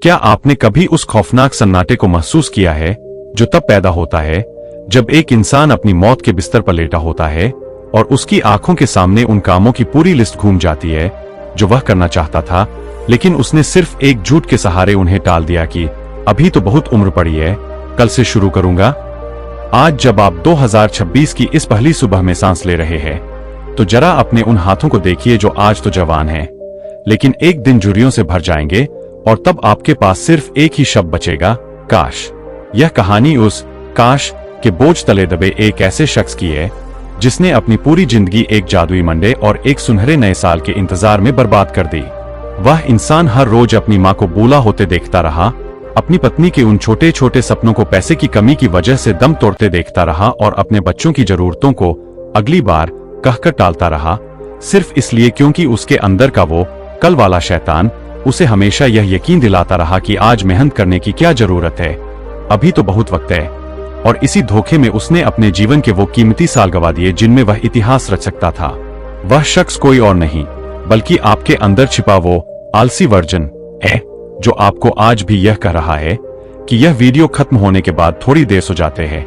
क्या आपने कभी उस खौफनाक सन्नाटे को महसूस किया है जो तब पैदा होता है जब एक इंसान अपनी मौत के बिस्तर पर लेटा होता है और उसकी आंखों के सामने उन कामों की पूरी लिस्ट घूम जाती है जो वह करना चाहता था, लेकिन उसने सिर्फ एक झूठ के सहारे उन्हें टाल दिया कि अभी तो बहुत उम्र पड़ी है, कल से शुरू करूंगा। आज जब आप 2026 की इस पहली सुबह में सांस ले रहे हैं, तो जरा अपने उन हाथों को देखिए जो आज तो जवान हैं, लेकिन एक दिन झुर्रियों से भर जाएंगे और तब आपके पास सिर्फ एक ही शब्द बचेगा, काश। यह कहानी उस काश के बोझ तले दबे एक ऐसे शख्स की है जिसने अपनी पूरी जिंदगी एक जादुई मंडे और एक सुनहरे नए साल के इंतजार में बर्बाद कर दी। वह इंसान हर रोज अपनी मां को बूढ़ा होते देखता रहा, अपनी पत्नी के उन छोटे छोटे सपनों को पैसे की कमी की वजह से दम तोड़ते देखता रहा और अपने बच्चों की जरूरतों को अगली बार कहकर टालता रहा, सिर्फ इसलिए क्योंकि उसके अंदर का वो कल वाला शैतान उसे हमेशा यह यकीन दिलाता रहा कि आज मेहनत करने की क्या जरूरत है, अभी तो बहुत वक्त है। और इसी धोखे में उसने अपने जीवन के वो कीमती साल गवा दिए जिनमें वह इतिहास रच सकता था। वह शख्स कोई और नहीं बल्कि आपके अंदर छिपा वो आलसी वर्जन है जो आपको आज भी यह कह रहा है कि यह वीडियो खत्म होने के बाद थोड़ी देर सो जाते हैं,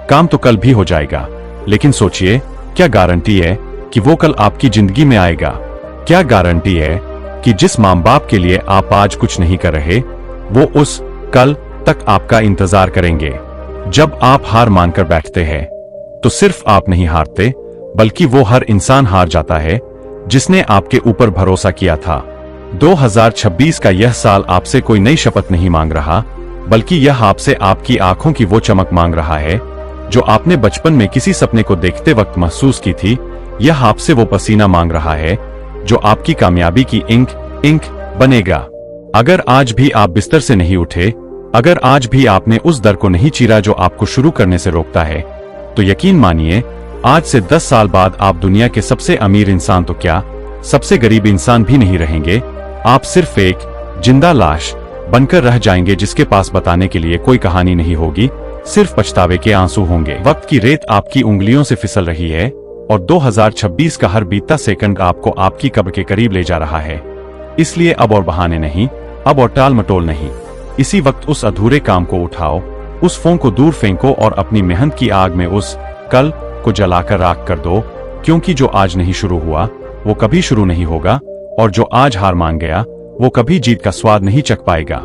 काम तो कल भी हो जाएगा। लेकिन सोचिए, क्या गारंटी है कि वो कल आपकी जिंदगी में आएगा? क्या गारंटी है कि जिस मां बाप के लिए आप आज कुछ नहीं कर रहे, वो उस कल तक आपका इंतजार करेंगे? जब आप हार मानकर बैठते हैं तो सिर्फ आप नहीं हारते बल्कि वो हर इंसान हार जाता है जिसने आपके ऊपर भरोसा किया था। 2026 का यह साल आपसे कोई नई शपथ नहीं मांग रहा, बल्कि यह आपसे आपकी आंखों की वो चमक मांग रहा है जो आपने बचपन में किसी सपने को देखते वक्त महसूस की थी। यह आपसे वो पसीना मांग रहा है जो आपकी कामयाबी की इंक बनेगा। अगर आज भी आप बिस्तर से नहीं उठे, अगर आज भी आपने उस दर को नहीं चीरा जो आपको शुरू करने से रोकता है, तो यकीन मानिए आज से 10 साल बाद आप दुनिया के सबसे अमीर इंसान तो क्या, सबसे गरीब इंसान भी नहीं रहेंगे। आप सिर्फ एक जिंदा लाश बनकर रह जाएंगे जिसके पास बताने के लिए कोई कहानी नहीं होगी, सिर्फ पछतावे के आंसू होंगे। वक्त की रेत आपकी उंगलियों से फिसल रही है और 2026 का हर बीतता सेकंड आपको आपकी कब्र के करीब ले जा रहा है। इसलिए अब और बहाने नहीं, अब और टाल मटोल नहीं। इसी वक्त उस अधूरे काम को उठाओ, उस फोन को दूर फेंको और अपनी मेहनत की आग में उस कल को जलाकर राख कर दो, क्योंकि जो आज नहीं शुरू हुआ वो कभी शुरू नहीं होगा और जो आज हार मान गया वो कभी जीत का स्वाद नहीं चख पाएगा।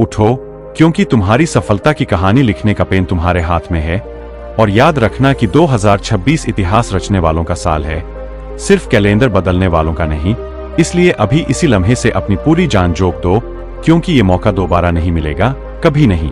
उठो, क्योंकि तुम्हारी सफलता की कहानी लिखने का पेन तुम्हारे हाथ में है। और याद रखना कि 2026 इतिहास रचने वालों का साल है, सिर्फ कैलेंडर बदलने वालों का नहीं। इसलिए अभी इसी लम्हे से अपनी पूरी जान झोंक दो, क्योंकि ये मौका दोबारा नहीं मिलेगा, कभी नहीं।